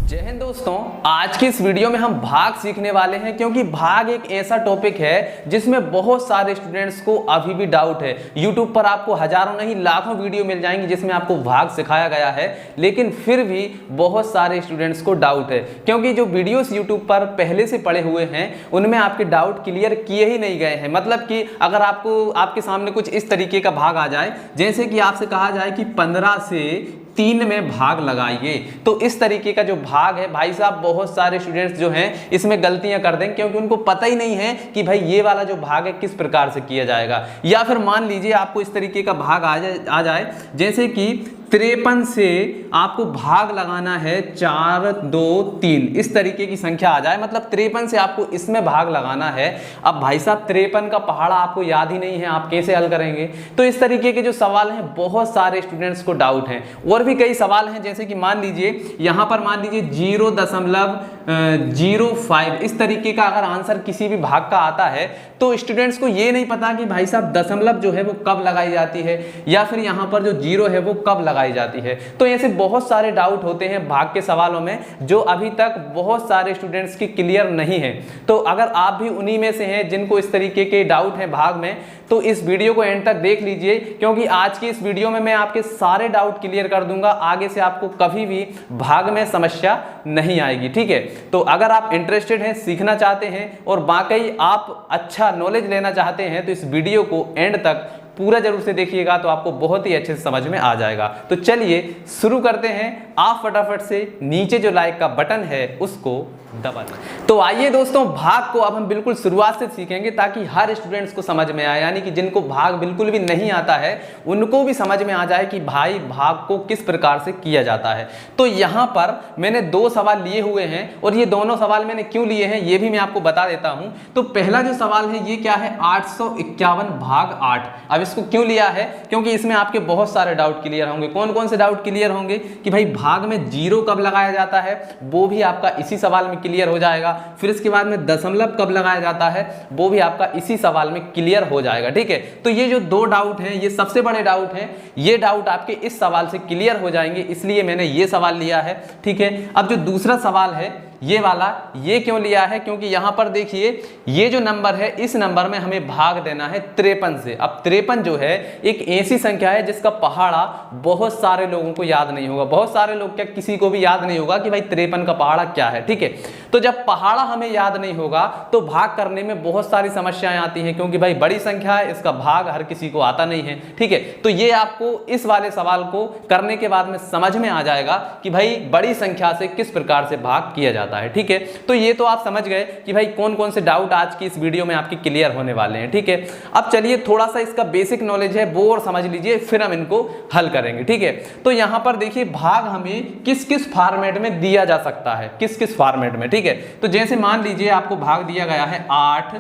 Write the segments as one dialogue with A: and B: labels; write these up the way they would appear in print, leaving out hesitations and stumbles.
A: जय हिंद दोस्तों, आज की इस वीडियो में हम भाग सीखने वाले हैं क्योंकि भाग एक ऐसा टॉपिक है जिसमें बहुत सारे स्टूडेंट्स को अभी भी डाउट है। YouTube पर आपको हजारों नहीं लाखों वीडियो मिल जाएंगी जिसमें आपको भाग सिखाया गया है, लेकिन फिर भी बहुत सारे स्टूडेंट्स को डाउट है क्योंकि जो वीडियोस YouTube पर पहले से पड़े हुए हैं उनमें आपके डाउट क्लियर किए ही नहीं गए हैं। मतलब कि अगर आपके सामने कुछ इस तरीके का भाग आ जाए, जैसे कि आपसे कहा जाए कि 15 से 3 में भाग लगाइए, तो इस तरीके का जो भाग है भाई साहब बहुत सारे स्टूडेंट्स जो हैं इसमें गलतियां कर देंगे क्योंकि उनको पता ही नहीं है कि भाई ये वाला जो भाग है किस प्रकार से किया जाएगा। या फिर मान लीजिए आपको इस तरीके का भाग आ जाए जैसे कि 53 से आपको भाग लगाना है 4, 2, 3, इस तरीके की संख्या आ जाए, मतलब 53 से आपको इसमें भाग लगाना है। अब भाई साहब 53 का पहाड़ा आपको याद ही नहीं है, आप कैसे हल करेंगे? तो इस तरीके के जो सवाल हैं बहुत सारे स्टूडेंट्स को डाउट हैं। और भी कई सवाल हैं जैसे कि मान लीजिए यहाँ पर मान लीजिए 0.05 इस तरीके का अगर आंसर किसी भी भाग का आता है तो स्टूडेंट्स को ये नहीं पता कि भाई साहब दशमलव जो है वो कब लगाई जाती है या फिर यहाँ पर जो 0 है वो कब लगाई जाती है। तो ऐसे बहुत सारे डाउट होते हैं भाग के सवालों में जो अभी तक बहुत सारे स्टूडेंट्स की क्लियर नहीं है। तो अगर आप भी उन्हीं में से हैं जिनको इस तरीके के डाउट हैं भाग में, तो इस वीडियो को एंड तक देख लीजिए क्योंकि आज की इस वीडियो में मैं आपके सारे डाउट क्लियर कर दूंगा। आगे से आपको कभी भी भाग में समस्या नहीं आएगी, ठीक है? तो अगर आप इंटरेस्टेड हैं, सीखना चाहते हैं और वाकई आप अच्छा नॉलेज लेना चाहते हैं तो इस वीडियो को एंड तक पूरा जरूर से देखिएगा, तो आपको बहुत ही अच्छे से समझ में आ जाएगा। तो चलिए शुरू करते हैं। आप फटाफट से नीचे जो लाइक का बटन है उसको दबा दें। तो आइए दोस्तों, भाग को अब हम बिल्कुल शुरुआत से सीखेंगे ताकि हर स्टूडेंट्स को समझ में आए, यानी कि जिनको भाग बिल्कुल भी नहीं आता है उनको भी समझ में आ जाए कि भाई भाग को किस प्रकार से किया जाता है। तो यहाँ पर मैंने 2 सवाल लिए हुए हैं और ये दोनों सवाल मैंने क्यों लिए हैं ये भी मैं आपको बता देता हूँ। तो पहला जो सवाल है ये क्या है, 851 भाग 8। अब इसको क्यों लिया है? क्योंकि इसमें आपके बहुत सारे डाउट क्लियर होंगे। कौन कौन से डाउट क्लियर होंगे कि भाई भाग में 0 कब लगाया जाता है, वो भी आपका इसी सवाल में क्लियर हो जाएगा। फिर इसके बाद में दशमलव कब लगाया जाता है वो भी आपका इसी सवाल में क्लियर हो जाएगा, ठीक है? तो ये जो 2 डाउट हैं ये सबसे बड़े डाउट हैं, ये डाउट आपके इस सवाल से क्लियर हो जाएंगे, इसलिए मैंने ये सवाल लिया है, ठीक है? अब जो दूसरा सवाल है ये वाला, ये क्यों लिया है? क्योंकि यहां पर देखिए ये जो नंबर है इस नंबर में हमें भाग देना है 53 से। अब 53 जो है एक ऐसी संख्या है जिसका पहाड़ा बहुत सारे लोगों को याद नहीं होगा। बहुत सारे लोग क्या, किसी को भी याद नहीं होगा कि भाई 53 का पहाड़ा क्या है, ठीक है? तो जब पहाड़ा हमें याद नहीं होगा तो भाग करने में बहुत सारी समस्याएं आती हैं क्योंकि भाई बड़ी संख्या है, इसका भाग हर किसी को आता नहीं है, ठीक है? तो ये आपको इस वाले सवाल को करने के बाद में समझ में आ जाएगा कि भाई बड़ी संख्या से किस प्रकार से भाग किया जाता है, ठीक है? तो ये तो आप समझ गए कि भाई कौन कौन से डाउट आज की इस वीडियो में आपके क्लियर होने वाले हैं, ठीक है? अब चलिए थोड़ा सा इसका बेसिक नॉलेज है वो और समझ लीजिए, फिर हम इनको हल करेंगे, ठीक है? तो यहां पर देखिए भाग हमें किस किस फॉर्मेट में दिया जा सकता है, किस किस फॉर्मेट में, ठीक है? तो जैसे मान लीजिए आपको भाग दिया गया है 8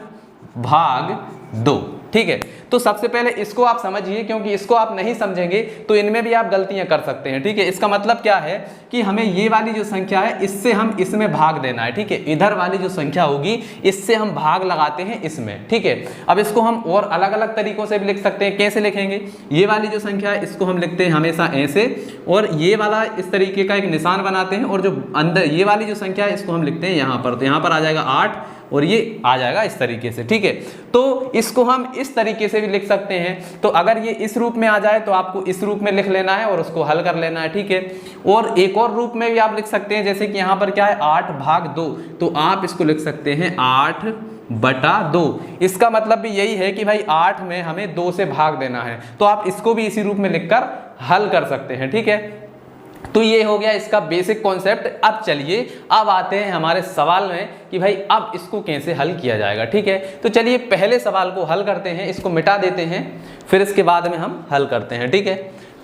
A: भाग 2, ठीक है? तो सबसे पहले इसको आप समझिए क्योंकि इसको आप नहीं समझेंगे तो इनमें भी आप गलतियां कर सकते हैं, ठीक है? इसका मतलब क्या है कि हमें ये वाली जो संख्या है इससे हम इसमें भाग देना है, ठीक है? इधर वाली जो संख्या होगी इससे हम भाग लगाते हैं इसमें, ठीक है? अब इसको हम और अलग अलग तरीकों से भी लिख सकते हैं। कैसे लिखेंगे? ये वाली जो संख्या है इसको हम लिखते हैं हमेशा ऐसे, और ये वाला इस तरीके का एक निशान बनाते हैं, और जो अंदर ये वाली जो संख्या है इसको हम लिखते हैं यहाँ पर। तो यहाँ पर आ जाएगा 8 और ये आ जाएगा इस तरीके से, ठीक है? तो इसको हम इस तरीके से भी लिख सकते हैं। तो अगर ये इस रूप में आ जाए तो आपको इस रूप में लिख लेना है और उसको हल कर लेना है, ठीक है? और एक और रूप में भी आप लिख सकते हैं, जैसे कि यहाँ पर क्या है 8 भाग 2, तो आप इसको लिख सकते हैं 8/2। इसका मतलब भी यही है कि भाई 8 में हमें 2 से भाग देना है, तो आप इसको भी इसी रूप में लिखकर हल कर सकते हैं, ठीक है? तो ये हो गया इसका बेसिक कॉन्सेप्ट। अब चलिए अब आते हैं हमारे सवाल में कि भाई अब इसको कैसे हल किया जाएगा, ठीक है? तो चलिए पहले सवाल को हल करते हैं, इसको मिटा देते हैं, फिर इसके बाद में हम हल करते हैं, ठीक है?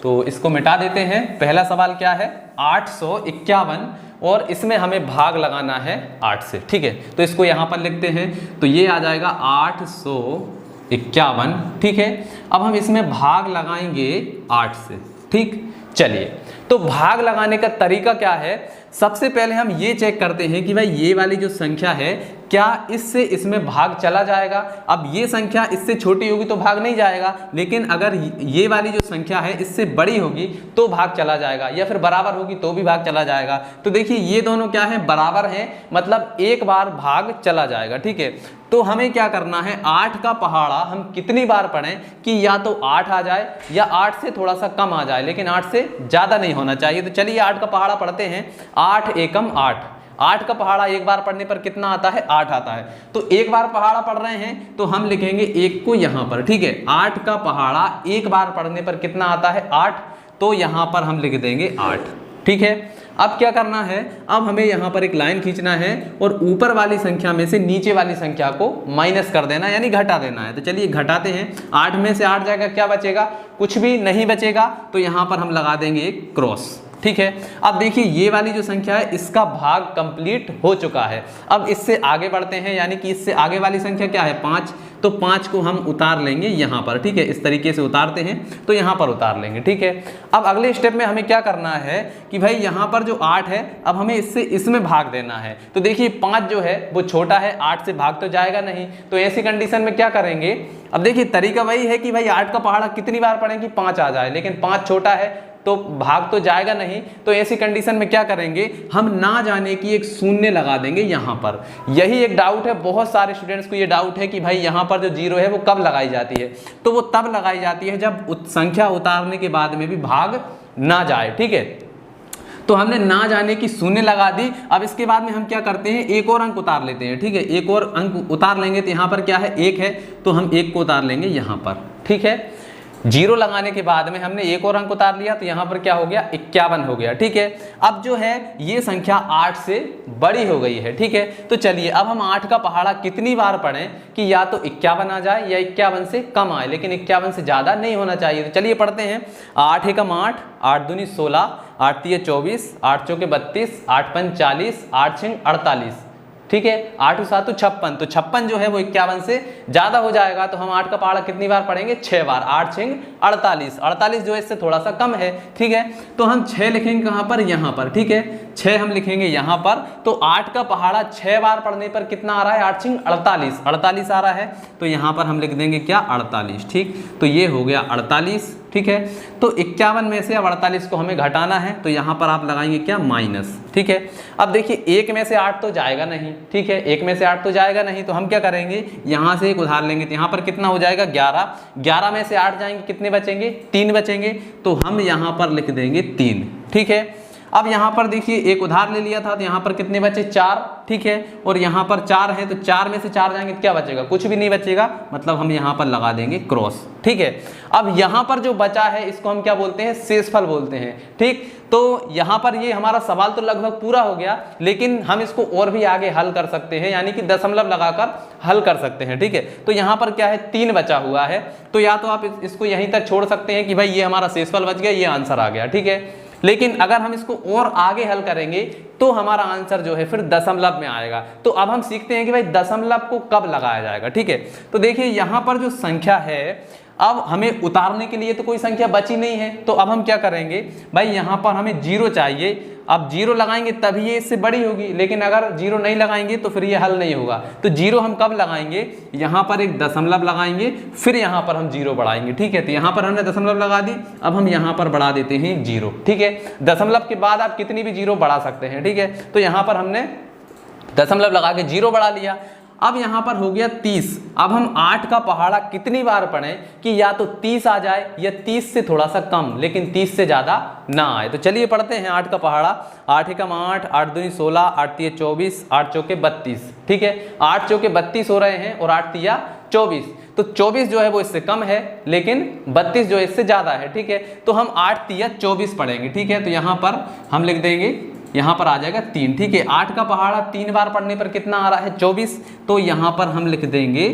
A: तो इसको मिटा देते हैं। पहला सवाल क्या है, 851, और इसमें हमें भाग लगाना है 8 से, ठीक है? तो इसको यहाँ पर लिखते हैं, तो ये आ जाएगा 851, ठीक है? अब हम इसमें भाग लगाएंगे 8 से, ठीक? चलिए तो भाग लगाने का तरीका क्या है? सबसे पहले हम ये चेक करते हैं कि भाई ये वाली जो संख्या है क्या इससे इसमें भाग चला जाएगा। अब ये संख्या इससे छोटी होगी तो भाग नहीं जाएगा, लेकिन अगर ये वाली जो संख्या है इससे बड़ी होगी तो भाग चला जाएगा, या फिर बराबर होगी तो भी भाग चला जाएगा। तो देखिए ये दोनों क्या है, बराबर हैं, मतलब एक बार भाग चला जाएगा। ठीक है, तो हमें क्या करना है, 8 का पहाड़ा हम कितनी बार पढ़ें कि या तो 8 आ जाए या 8 से थोड़ा सा कम आ जाए, लेकिन 8 से ज़्यादा नहीं होना चाहिए। तो चलिए 8 का पहाड़ा पढ़ते हैं। 8 एकम 8, 8 का पहाड़ा एक बार पढ़ने पर कितना आता है, 8 आता है। तो एक बार पहाड़ा पढ़ रहे हैं तो हम लिखेंगे 1 को यहाँ पर। ठीक है, 8 का पहाड़ा एक बार पढ़ने पर कितना आता है, 8, तो यहाँ पर हम लिख देंगे 8। ठीक है, अब क्या करना है, अब हमें यहाँ पर एक लाइन खींचना है और ऊपर वाली संख्या में से नीचे वाली संख्या को माइनस कर देना, यानी घटा देना है। तो चलिए घटाते हैं। 8 में से 8 जाएगा, क्या बचेगा, कुछ भी नहीं बचेगा। तो यहाँ पर हम लगा देंगे एक क्रॉस। ठीक है, अब देखिए ये वाली जो संख्या है इसका भाग कंप्लीट हो चुका है। अब इससे आगे बढ़ते हैं, यानी कि इससे आगे वाली संख्या क्या है, 5। तो 5 को हम उतार लेंगे यहाँ पर। ठीक है, इस तरीके से उतारते हैं तो यहाँ पर उतार लेंगे। ठीक है, अब अगले स्टेप में हमें क्या करना है कि भाई यहाँ पर जो 8 है अब हमें इससे इसमें भाग देना है। तो देखिए 5 जो है वो छोटा है, 8 से भाग तो जाएगा नहीं। तो ऐसी कंडीशन में क्या करेंगे, अब देखिए तरीका वही है कि भाई 8 का पहाड़ा कितनी बार पढ़ें कि 5 आ जाए, लेकिन 5 छोटा है तो भाग तो जाएगा नहीं। तो ऐसी कंडीशन में क्या करेंगे, हम ना जाने की एक शून्य लगा देंगे यहाँ पर। यही एक डाउट है, बहुत सारे स्टूडेंट्स को ये डाउट है कि भाई यहाँ पर जो 0 है वो कब लगाई जाती है। तो वो तब लगाई जाती है जब संख्या उतारने के बाद में भी भाग ना जाए। ठीक है, तो हमने ना जाने की शून्य लगा दी। अब इसके बाद में हम क्या करते हैं, एक और अंक उतार लेते हैं। ठीक है, एक और अंक उतार लेंगे तो यहाँ पर क्या है, 1 है, तो हम 1 को उतार लेंगे यहाँ पर। ठीक है, 0 लगाने के बाद में हमने एक और अंक उतार लिया तो यहाँ पर क्या हो गया, 51 हो गया। ठीक है, अब जो है ये संख्या 8 से बड़ी हो गई है। ठीक है, तो चलिए अब हम 8 का पहाड़ा कितनी बार पढ़ें कि या तो 51 आ जाए या 51 से कम आए, लेकिन 51 से ज़्यादा नहीं होना चाहिए। तो चलिए पढ़ते हैं। 8 एकम 8, 8 दूनी 16, 8 तिये 24, 8 चौके 32, 8 पंच 40, 8 छिंग 48। ठीक है, 8 7 56, तो 56 जो है वो 51 से ज्यादा हो जाएगा। तो हम 8 का पहाड़ा कितनी बार पढ़ेंगे, 6 बार। 8 छिंग 48, 48 जो है इससे थोड़ा सा कम है। ठीक है, तो हम 6 लिखेंगे कहाँ पर, यहाँ पर। ठीक है, 6 हम लिखेंगे यहाँ पर। तो 8 का पहाड़ा 6 बार पढ़ने पर कितना आ रहा है, 8 छिंग 48, 48 आ रहा है। तो यहाँ पर हम लिख देंगे क्या, 48। ठीक, तो ये हो गया 48। ठीक है, तो 51 में से अब 48 को हमें घटाना है, तो यहाँ पर आप लगाएंगे क्या, माइनस। ठीक है, अब देखिए 1 में से 8 तो जाएगा नहीं। ठीक है, 1 में से 8 तो जाएगा नहीं, तो हम क्या करेंगे, यहाँ से एक उधार लेंगे। तो यहाँ पर कितना हो जाएगा, 11। 11 में से 8 जाएंगे, कितने बचेंगे, 3 बचेंगे। तो हम यहाँ पर लिख देंगे 3। ठीक है, अब यहाँ पर देखिए एक उधार ले लिया था तो यहाँ पर कितने बचे, 4। ठीक है, और यहाँ पर 4 है तो 4 में से 4 जाएंगे तो क्या बचेगा, कुछ भी नहीं बचेगा, मतलब हम यहाँ पर लगा देंगे क्रॉस। ठीक है, अब यहाँ पर जो बचा है इसको हम क्या बोलते हैं, शेषफल बोलते हैं। ठीक, तो यहाँ पर ये हमारा सवाल तो लगभग पूरा हो गया, लेकिन हम इसको और भी आगे हल कर सकते हैं, यानी कि दशमलव लगाकर हल कर सकते हैं। ठीक है, तो यहाँ पर क्या है, 3 बचा हुआ है। तो या तो आप इसको यहीं तक छोड़ सकते हैं कि भाई ये हमारा शेषफल बच गया, ये आंसर आ गया। ठीक है, लेकिन अगर हम इसको और आगे हल करेंगे तो हमारा आंसर जो है फिर दशमलव में आएगा। तो अब हम सीखते हैं कि भाई दशमलव को कब लगाया जाएगा। ठीक है, तो देखिए यहाँ पर जो संख्या है, अब हमें उतारने के लिए तो कोई संख्या बची नहीं है, तो अब हम क्या करेंगे, भाई यहाँ पर हमें 0 चाहिए। अब 0 लगाएंगे तभी ये इससे बड़ी होगी, लेकिन अगर 0 नहीं लगाएंगे तो फिर ये हल नहीं होगा। तो 0 हम कब लगाएंगे, यहाँ पर एक दशमलव लगाएंगे, फिर यहाँ पर हम 0 बढ़ाएंगे। ठीक है, तो यहाँ पर हमने दशमलव लगा दी, अब हम यहाँ पर बढ़ा देते हैं 0। ठीक है, दशमलव के बाद आप कितनी भी 0 बढ़ा सकते हैं। ठीक है, तो यहाँ पर हमने दशमलव लगा के 0 बढ़ा लिया। अब यहाँ पर हो गया 30। अब हम 8 का पहाड़ा कितनी बार पढ़ें कि या तो 30 आ जाए या 30 से थोड़ा सा कम, लेकिन 30 से ज़्यादा ना आए। तो चलिए पढ़ते हैं 8 का पहाड़ा। 8 एकम 8, 8 दूनी 16, 8 तिये 24, 8 चौके 32। ठीक है, 8 चौके 32 हो रहे हैं और 8 तिया 24। तो 24 जो है वो इससे कम है, लेकिन 32 जो है इससे ज़्यादा है। ठीक है, तो हम 8 तिया 24 पढ़ेंगे। ठीक है, तो यहाँ पर हम लिख देंगे, यहाँ पर आ जाएगा 3। ठीक है, 8 का पहाड़ा 3 बार पढ़ने पर कितना आ रहा है, 24। तो यहाँ पर हम लिख देंगे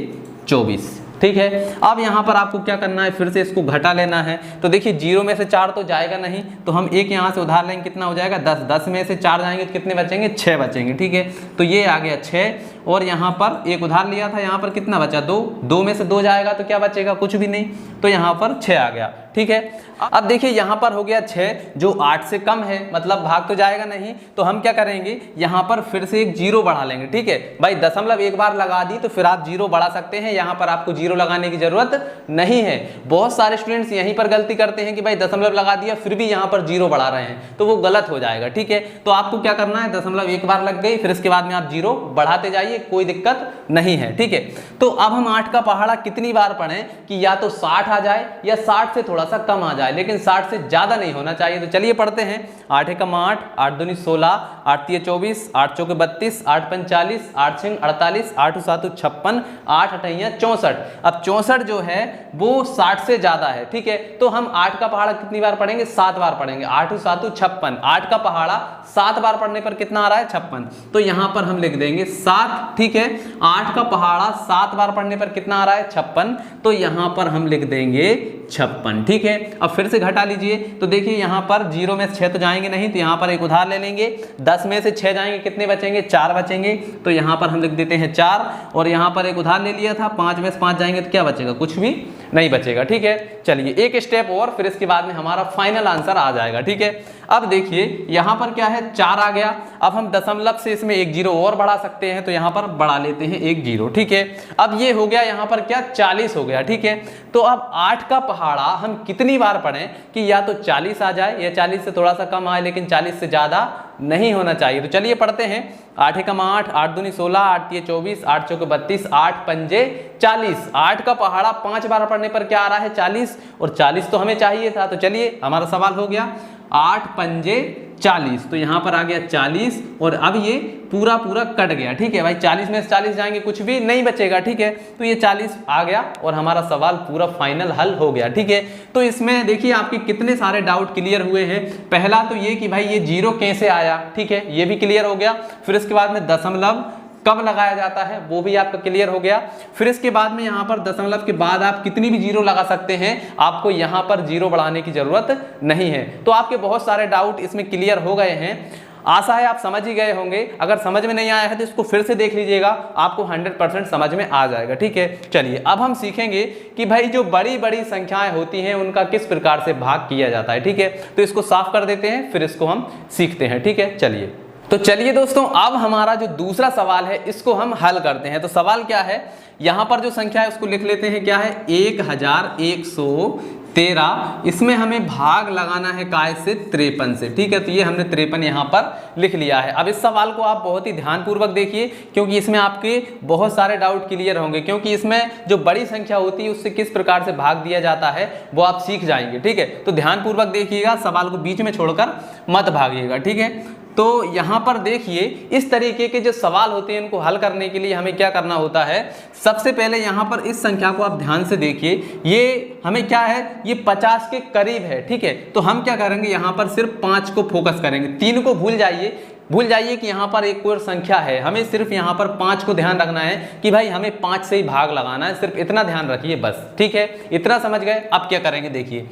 A: 24। ठीक है, अब यहाँ पर आपको क्या करना है, फिर से इसको घटा लेना है। तो देखिए 0 में से 4 तो जाएगा नहीं, तो हम एक यहाँ से उधार लेंगे, कितना हो जाएगा, 10। 10 में से 4 जाएंगे तो कितने बचेंगे, 6 बचेंगे। ठीक है, तो ये आ गया 6 और यहाँ पर एक उधार लिया था, यहाँ पर कितना बचा 2, 2 में से 2 जाएगा तो क्या बचेगा, कुछ भी नहीं, तो यहाँ पर 6 आ गया। ठीक है, अब देखिए यहाँ पर हो गया 6 जो 8 से कम है, मतलब भाग तो जाएगा नहीं, तो हम क्या करेंगे यहाँ पर फिर से एक 0 बढ़ा लेंगे। ठीक है भाई, दशमलव एक बार लगा दी तो फिर आप 0 बढ़ा सकते हैं, यहाँ पर आपको 0 लगाने की जरूरत नहीं है। बहुत सारे स्टूडेंट्स यहीं पर गलती करते हैं कि भाई दशमलव लगा दिया फिर भी यहाँ पर 0 बढ़ा रहे हैं, तो वो गलत हो जाएगा। ठीक है, तो आपको क्या करना है, दशमलव एक बार लग गई, फिर इसके बाद में आप 0 बढ़ाते जाइए, कोई दिक्कत नहीं है। ठीक है, तो अब हम 8 का पहाड़ा कितनी बार पढ़ें कि या तो 60 आ जाए या 60 से थोड़ा सा कम आ जाए, लेकिन 60 से ज्यादा नहीं होना चाहिए। तो चलिए पढ़ते हैं। 8 एकम 8, 8 दूनी 16, 8 तिये 24, 8 चौके 32, 8 पंच 40, 8 छिंग 48, 8 7 56, 8 अठैया 64। अब 64 जो है वो 60 से ज्यादा है। ठीक है, तो हम 8 का पहाड़ा कितनी बार पढ़ेंगे, 7 बार पढ़ेंगे। 8 7 56, 8 का पहाड़ा 7 बार पढ़ने पर कितना आ रहा है, 56, तो यहां पर हम लिख देंगे 7। ठीक है, 8 का पहाड़ा 7 बार पढ़ने पर कितना आ रहा है, 56, तो यहां पर हम लिख देंगे 56। ठीक है, अब फिर से घटा लीजिए, तो देखिए यहाँ पर 0 में से 6 तो जाएंगे नहीं, तो यहाँ पर एक उधार ले लेंगे। 10 में से 6 जाएंगे, कितने बचेंगे, 4 बचेंगे, तो यहाँ पर हम लिख देते हैं 4। और यहाँ पर एक उधार ले लिया था, 5 में से 5 जाएंगे तो क्या बचेगा, कुछ भी नहीं बचेगा। ठीक है, चलिए एक स्टेप और, फिर इसके बाद में हमारा फाइनल आंसर आ जाएगा। ठीक है, अब देखिए यहाँ पर क्या है, 4 आ गया। अब हम दशमलव से इसमें एक 0 और बढ़ा सकते हैं, तो यहाँ पर बढ़ा लेते हैं एक 0। ठीक है, अब ये हो गया यहाँ पर क्या, 40 हो गया। ठीक है, तो अब 8 का पहाड़ा हम कितनी बार पढ़ें कि या तो 40 आ जाए या 40 से थोड़ा सा कम आए, लेकिन 40 से ज्यादा नहीं होना चाहिए। तो चलिए पढ़ते हैं। 8 एकम 8, 8 दूनी 16, 8 तिये 24, 8 चौके 32, 8 पंजे 40। 8 का पहाड़ा 5 बार पढ़ने पर क्या आ रहा है, 40, और 40 तो हमें चाहिए था। तो चलिए हमारा सवाल हो गया 8 पंजे 40, तो यहाँ पर आ गया 40, और अब ये पूरा पूरा कट गया। ठीक है भाई, 40 में से 40 जाएंगे, कुछ भी नहीं बचेगा। ठीक है, तो ये 40 आ गया और हमारा सवाल पूरा फाइनल हल हो गया। ठीक है, तो इसमें देखिए आपके कितने सारे डाउट क्लियर हुए हैं। पहला तो ये कि भाई ये 0 कैसे आया, ठीक है, ये भी क्लियर हो गया। फिर इसके बाद में दशमलव कब लगाया जाता है वो भी आपका क्लियर हो गया। फिर इसके बाद में यहाँ पर दशमलव के बाद आप कितनी भी 0 लगा सकते हैं, आपको यहाँ पर 0 बढ़ाने की जरूरत नहीं है। तो आपके बहुत सारे डाउट इसमें क्लियर हो गए हैं। आशा है आप समझ ही गए होंगे। अगर समझ में नहीं आया है तो इसको फिर से देख लीजिएगा, आपको 100% समझ में आ जाएगा। ठीक है, चलिए अब हम सीखेंगे कि भाई जो बड़ी बड़ी संख्याएं होती हैं उनका किस प्रकार से भाग किया जाता है। ठीक है, तो इसको साफ कर देते हैं, फिर इसको हम सीखते हैं। ठीक है, चलिए तो चलिए दोस्तों, अब हमारा जो दूसरा सवाल है इसको हम हल करते हैं। तो सवाल क्या है, यहां पर जो संख्या है उसको लिख लेते हैं, क्या है 1113। इसमें हमें भाग लगाना है काय से, 53 से। ठीक है, तो ये हमने 53 यहां पर लिख लिया है। अब इस सवाल को आप बहुत ही ध्यानपूर्वक देखिए, क्योंकि इसमें आपके बहुत सारे डाउट क्लियर होंगे, क्योंकि इसमें जो बड़ी संख्या होती है उससे किस प्रकार से भाग दिया जाता है वो आप सीख जाएंगे। ठीक है, तो ध्यानपूर्वक देखिएगा, सवाल को बीच में छोड़कर मत भागिएगा। ठीक है, तो यहाँ पर देखिए इस तरीके के जो सवाल होते हैं इनको हल करने के लिए हमें क्या करना होता है। सबसे पहले यहाँ पर इस संख्या को आप ध्यान से देखिए, ये हमें क्या है, ये 50 के करीब है। ठीक है, तो हम क्या करेंगे, यहाँ पर सिर्फ 5 को फोकस करेंगे, 3 को भूल जाइए कि यहाँ पर एक और संख्या है। हमें सिर्फ यहाँ पर 5 को ध्यान रखना है कि भाई हमें 5 से ही भाग लगाना है, सिर्फ इतना ध्यान रखिए बस। ठीक है, इतना समझ गए। अब क्या करेंगे, देखिए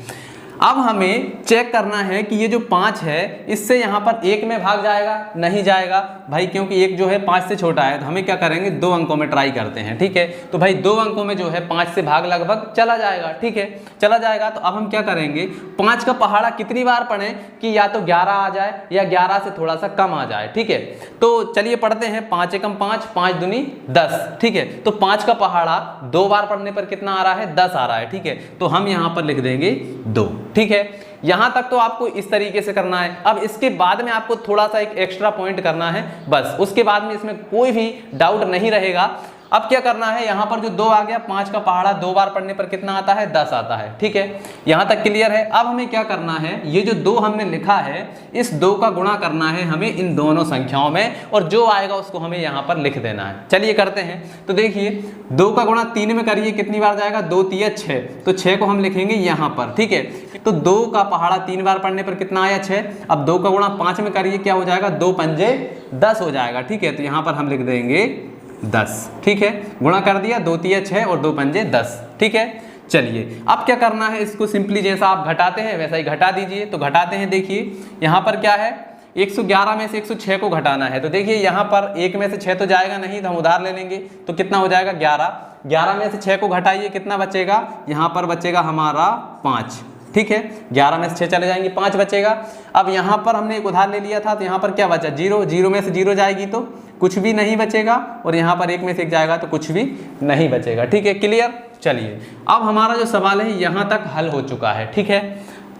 A: अब हमें चेक करना है कि ये जो 5 है इससे यहाँ पर 1 में भाग जाएगा, नहीं जाएगा भाई, क्योंकि 1 जो है 5 से छोटा है। तो हमें क्या करेंगे, 2 अंकों में ट्राई करते हैं। ठीक है, तो भाई 2 अंकों में जो है 5 से भाग लगभग चला जाएगा। ठीक है, चला जाएगा। तो अब हम क्या करेंगे, 5 का पहाड़ा कितनी बार पढ़ें कि या तो 11 आ जाए या 11 से थोड़ा सा कम आ जाए। ठीक है, तो चलिए पढ़ते हैं। 5 एकम 5, 5 दूनी 10। ठीक है, तो 5 का पहाड़ा 2 बार पढ़ने पर कितना आ रहा है, 10 आ रहा है। ठीक है, तो हम यहाँ पर लिख देंगे 2। ठीक है, यहां तक तो आपको इस तरीके से करना है। अब इसके बाद में आपको थोड़ा सा एक एक्स्ट्रा पॉइंट करना है बस, उसके बाद में इसमें कोई भी डाउट नहीं रहेगा। अब क्या करना है, यहां पर जो 2 आ गया, 5 का पहाड़ा 2 बार पढ़ने पर कितना आता है, 10 आता है। ठीक है, यहां तक क्लियर है। अब हमें क्या करना है, ये जो 2 हमने लिखा है इस 2 का गुणा करना है हमें इन दोनों संख्याओं में, और जो आएगा उसको हमें यहां पर लिख देना है। चलिए करते हैं। तो देखिए 2 का गुणा 3 में करिए, कितनी बार जाएगा, 2 तिया 6, तो 6 को हम लिखेंगे यहां पर। ठीक है, तो 2 का पहाड़ा 3 बार पढ़ने पर कितना आया, 6। अब 2 का गुणा 5 में करिए, क्या हो जाएगा, 2 पंजे 10 हो जाएगा। ठीक है, तो यहां पर हम लिख देंगे 10। ठीक है, गुणा कर दिया, 2 तिया 6 और 2 पंजे 10। ठीक है, चलिए अब क्या करना है, इसको सिंपली जैसा आप घटाते हैं वैसा ही घटा दीजिए। तो घटाते हैं, देखिए यहाँ पर क्या है, 111 में से 106 को घटाना है। तो देखिए यहाँ पर 1 में से 6 तो जाएगा नहीं, तो हम उधार ले लेंगे। तो कितना हो जाएगा 11, 11 में से 6 को घटाइए, कितना बचेगा, यहाँ पर बचेगा हमारा 5। ठीक है, 11 में से 6 चले जाएंगे, 5 बचेगा। अब यहाँ पर हमने एक उधार ले लिया था, तो यहाँ पर क्या बचा, 0, 0 में से 0 जाएगी तो कुछ भी नहीं बचेगा, और यहाँ पर 1 में से 1 जाएगा तो कुछ भी नहीं बचेगा। ठीक है, क्लियर। चलिए अब हमारा जो सवाल है यहाँ तक हल हो चुका है। ठीक है,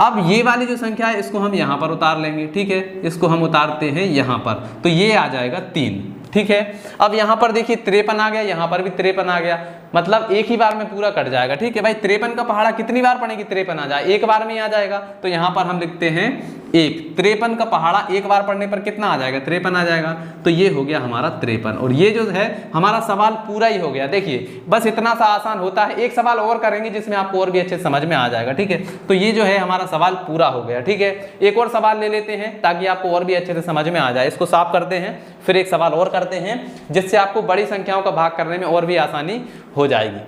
A: अब ये वाली जो संख्या है इसको हम यहाँ पर उतार लेंगे। ठीक है, इसको हम उतारते हैं यहाँ पर, तो ये आ जाएगा 3। ठीक है, अब यहाँ पर देखिए 53 आ गया, यहाँ पर भी 53 आ गया, मतलब एक ही बार में पूरा कट जाएगा। ठीक है भाई, 53 का पहाड़ा कितनी बार पड़ेगी, 53 आ जाए, एक बार में ही आ जाएगा। तो यहाँ पर हम लिखते हैं 1, 53 का पहाड़ा एक बार पढ़ने पर कितना आ जाएगा, 53 आ जाएगा। तो ये हो गया हमारा 53, और ये जो है हमारा सवाल पूरा ही हो गया। देखिए बस इतना सा आसान होता है। एक सवाल और करेंगे जिसमें आपको और भी अच्छे समझ में आ जाएगा। ठीक है, तो ये जो है हमारा सवाल पूरा हो गया। ठीक है, एक और सवाल ले लेते हैं ताकि आपको और भी अच्छे से समझ में आ जाए। इसको साफ करते हैं, फिर एक सवाल और करते हैं जिससे आपको बड़ी संख्याओं का भाग करने में और भी आसानी हो जाएगी।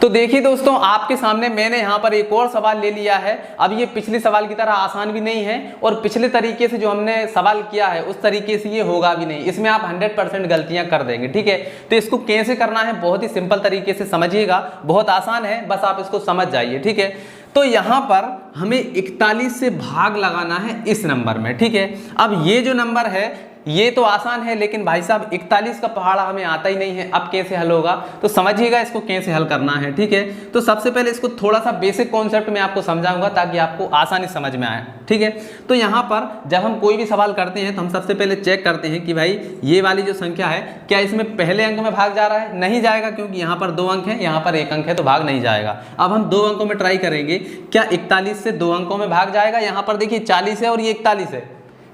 A: तो देखिए दोस्तों, आपके सामने मैंने यहाँ पर एक और सवाल ले लिया है। अब ये पिछले सवाल की तरह आसान भी नहीं है, और पिछले तरीके से जो हमने सवाल किया है उस तरीके से ये होगा भी नहीं। इसमें आप 100% गलतियां कर देंगे। ठीक है, तो इसको कैसे करना है बहुत ही सिंपल तरीके से समझिएगा, बहुत आसान है, बस आप इसको समझ जाइए। ठीक है, तो यहाँ पर हमें 41 से भाग लगाना है इस नंबर में। ठीक है, अब ये जो नंबर है ये तो आसान है, लेकिन भाई साहब 41 का पहाड़ा हमें आता ही नहीं है। अब कैसे हल होगा, तो समझिएगा इसको कैसे हल करना है। ठीक है, तो सबसे पहले इसको थोड़ा सा बेसिक कॉन्सेप्ट में आपको समझाऊंगा ताकि आपको आसानी समझ में आए। ठीक है, तो यहाँ पर जब हम कोई भी सवाल करते हैं तो हम सबसे पहले चेक करते हैं कि भाई ये वाली जो संख्या है क्या इसमें पहले अंक में भाग जा रहा है, नहीं जाएगा, क्योंकि यहाँ पर 2 अंक है, यहाँ पर 1 अंक है, तो भाग नहीं जाएगा। अब हम 2 अंकों में ट्राई करेंगे, क्या 41 से 2 अंकों में भाग जाएगा। यहाँ पर देखिए 40 है और ये 41 है,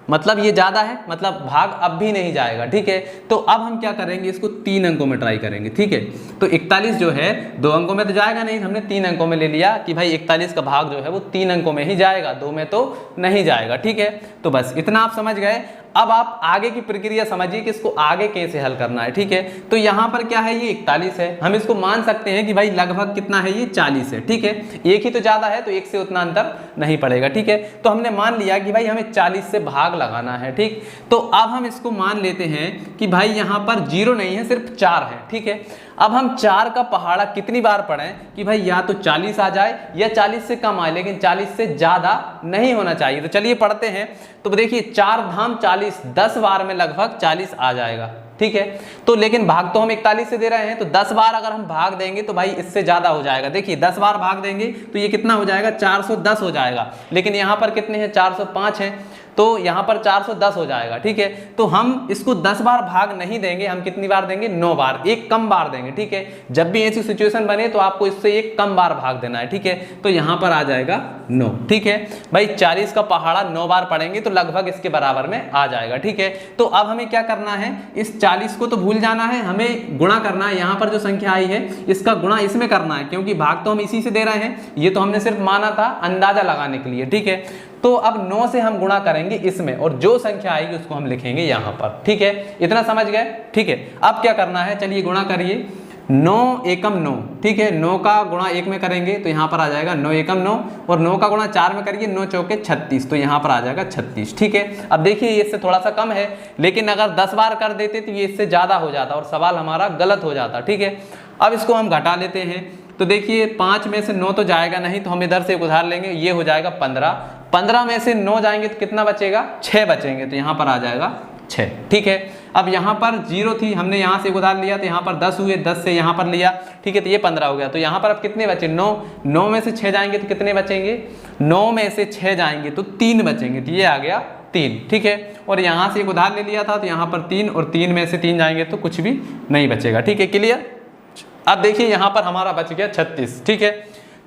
A: मतलब ये ज्यादा है, मतलब भाग अब भी नहीं जाएगा। ठीक है, तो अब हम क्या करेंगे, इसको 3 अंकों में ट्राई करेंगे। ठीक है, तो 41 जो है 2 अंकों में तो जाएगा नहीं, हमने 3 अंकों में ले लिया कि भाई 41 का भाग जो है वो 3 अंकों में ही जाएगा, 2 में तो नहीं जाएगा। ठीक है, तो बस इतना आप समझ गए। अब आप आगे की प्रक्रिया समझिए कि इसको आगे कैसे हल करना है। ठीक है, तो यहाँ पर क्या है, ये 41 है, हम इसको मान सकते हैं कि भाई लगभग कितना है, ये 40 है। ठीक है, एक ही तो ज्यादा है, तो एक से उतना अंतर नहीं पड़ेगा। ठीक है, तो हमने मान लिया कि भाई हमें 40 से भाग लगाना है। ठीक, तो अब हम इसको मान लेते हैं कि भाई यहाँ पर 0 नहीं है, सिर्फ 4 है। ठीक है, अब हम 4 का पहाड़ा कितनी बार पढ़ें कि भाई या तो 40 आ जाए या 40 से कम आए, लेकिन 40 से ज्यादा नहीं होना चाहिए। तो चलिए पढ़ते हैं। तो देखिए 4 धाम 40, 10 बार में लगभग 40 आ जाएगा। ठीक है, तो लेकिन भाग तो हम 41 से दे रहे हैं, तो 10 बार अगर हम भाग देंगे तो भाई इससे ज्यादा हो जाएगा। देखिए 10 बार भाग देंगे तो ये कितना हो जाएगा, 410 हो जाएगा, लेकिन यहाँ पर कितने हैं, 405 है, तो यहाँ पर 410 हो जाएगा। ठीक है, तो हम इसको 10 बार भाग नहीं देंगे, हम कितनी बार देंगे, 9 बार, एक कम बार देंगे। ठीक है, जब भी ऐसी सिचुएशन बने तो आपको इससे एक कम बार भाग देना है। ठीक है, तो यहाँ पर आ जाएगा 9। ठीक है भाई, 40 का पहाड़ा 9 बार पढ़ेंगे तो लगभग इसके बराबर में आ जाएगा। ठीक है, तो अब हमें क्या करना है, इस 40 को तो भूल जाना है, हमें गुणा करना है। यहाँ पर जो संख्या आई है इसका गुणा इसमें करना है, क्योंकि भाग तो हम इसी से दे रहे हैं, ये तो हमने सिर्फ माना था अंदाजा लगाने के लिए। ठीक है, तो अब 9 से हम गुणा करेंगे इसमें, और जो संख्या आएगी उसको हम लिखेंगे यहाँ पर। ठीक है, इतना समझ गए। ठीक है, अब क्या करना है, चलिए गुणा करिए, 9 एकम 9। ठीक है, 9 का गुणा 1 में करेंगे तो यहाँ पर आ जाएगा 9 एकम 9, और 9 का गुणा 4 में करिए, 9 चौके 36, तो यहाँ पर आ जाएगा 36। ठीक है, अब देखिए ये इससे थोड़ा सा कम है, लेकिन अगर 10 बार कर देते तो ये इससे ज्यादा हो जाता और सवाल हमारा गलत हो जाता। ठीक है, अब इसको हम घटा लेते हैं। तो देखिए 5 में से 9 तो जाएगा नहीं, तो हम इधर से एक उधार लेंगे, ये हो जाएगा 15। 15 में से 9 जाएंगे तो कितना बचेगा, 6 बचेंगे, तो यहाँ पर आ जाएगा 6। ठीक है, अब यहाँ पर 0 थी, हमने यहाँ से एक उधार लिया तो यहाँ पर 10 हुए, 10 से यहाँ पर लिया। ठीक है, तो ये 15 हो गया, तो यहाँ पर अब कितने बचे, 9। 9 में से 6 जाएंगे तो कितने बचेंगे, 9 में से 6 जाएंगे तो 3 बचेंगे, तो ये आ गया 3। ठीक है, और यहाँ से एक उधार ले लिया था तो यहाँ पर 3, और 3 में से 3 जाएंगे तो कुछ भी नहीं बचेगा। ठीक है, क्लियर। अब देखिए यहाँ पर हमारा बच गया 36। ठीक है,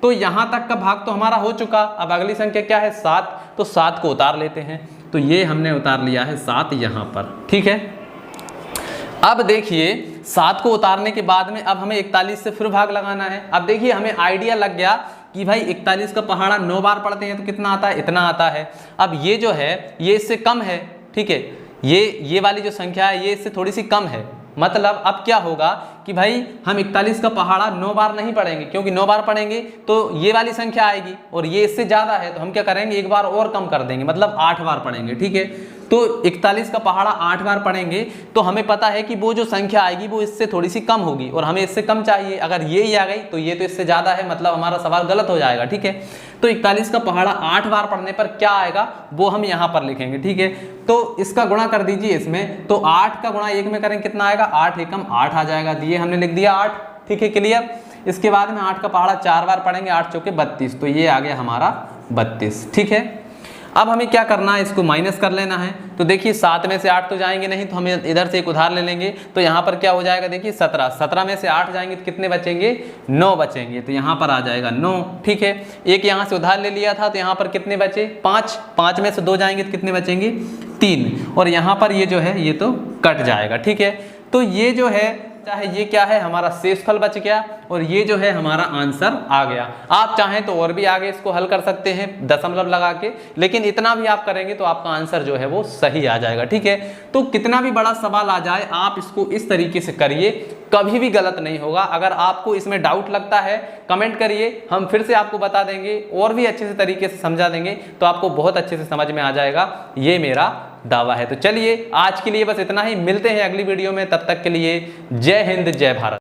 A: तो यहाँ तक का भाग तो हमारा हो चुका। अब अगली संख्या क्या है, 7, तो 7 को उतार लेते हैं, तो ये हमने उतार लिया है 7 यहाँ पर। ठीक है, अब देखिए 7 को उतारने के बाद में अब हमें 41 से फिर भाग लगाना है। अब देखिए हमें आइडिया लग गया कि भाई 41 का पहाड़ा 9 बार पढ़ते हैं तो कितना आता है, इतना आता है। अब ये जो है ये इससे कम है। ठीक है, ये वाली जो संख्या है ये इससे थोड़ी सी कम है, मतलब अब क्या होगा कि भाई हम 41 का पहाड़ा 9 बार नहीं पढ़ेंगे, क्योंकि 9 बार पढ़ेंगे तो ये वाली संख्या आएगी, और ये इससे ज्यादा है तो हम क्या करेंगे, एक बार और कम कर देंगे, मतलब 8 बार पढ़ेंगे। ठीक है, तो 41 का पहाड़ा 8 बार पढ़ेंगे तो हमें पता है कि वो जो संख्या आएगी वो इससे थोड़ी सी कम होगी और हमें इससे कम चाहिए। अगर ये ही आ गई तो ये तो इससे ज्यादा है, मतलब हमारा सवाल गलत हो जाएगा। ठीक है, तो 41 का पहाड़ा 8 बार पढ़ने पर क्या आएगा वो हम यहाँ पर लिखेंगे। ठीक है, तो इसका गुणा कर दीजिए इसमें, तो 8 का गुणा 1 में करें कितना आएगा, 8 एकम 8 आ जाएगा, दिए हमने लिख दिया 8। ठीक है, क्लियर। इसके बाद में 8 का पहाड़ा 4 बार पढ़ेंगे, 8 चौके 32, तो ये आ गया हमारा 32। ठीक है, अब हमें क्या करना है, इसको माइनस कर लेना है। तो देखिए 7 में से 8 तो जाएंगे नहीं, तो हमें इधर से एक उधार ले लेंगे, तो यहाँ पर क्या हो जाएगा, देखिए 17, 17 में से 8 जाएंगे तो कितने बचेंगे, 9 बचेंगे, तो यहाँ पर आ जाएगा 9। ठीक है, एक यहाँ से उधार ले लिया था तो यहाँ पर कितने बचे, 5, 5 में से 2 जाएंगे तो कितने बचेंगे, 3, और यहाँ पर ये जो है ये तो कट जाएगा। ठीक है, तो ये जो है चाहे ये क्या है, हमारा शेषफल बच गया और ये जो है हमारा आंसर आ गया। आप चाहें तो और भी आगे इसको हल कर सकते हैं दशमलव लगा के, लेकिन इतना भी आप करेंगे तो आपका आंसर जो है वो सही आ जाएगा। ठीक है, तो कितना भी बड़ा सवाल आ जाए आप इसको इस तरीके से करिए, कभी भी गलत नहीं होगा। अगर आपको इसमें डाउट लगता है कमेंट करिए, हम फिर से आपको बता देंगे और भी अच्छे से तरीके से समझा देंगे, तो आपको बहुत अच्छे से समझ में आ जाएगा, ये मेरा दावा है। तो चलिए आज के लिए बस इतना ही, मिलते हैं अगली वीडियो में, तब तक के लिए जय हिंद जय भारत।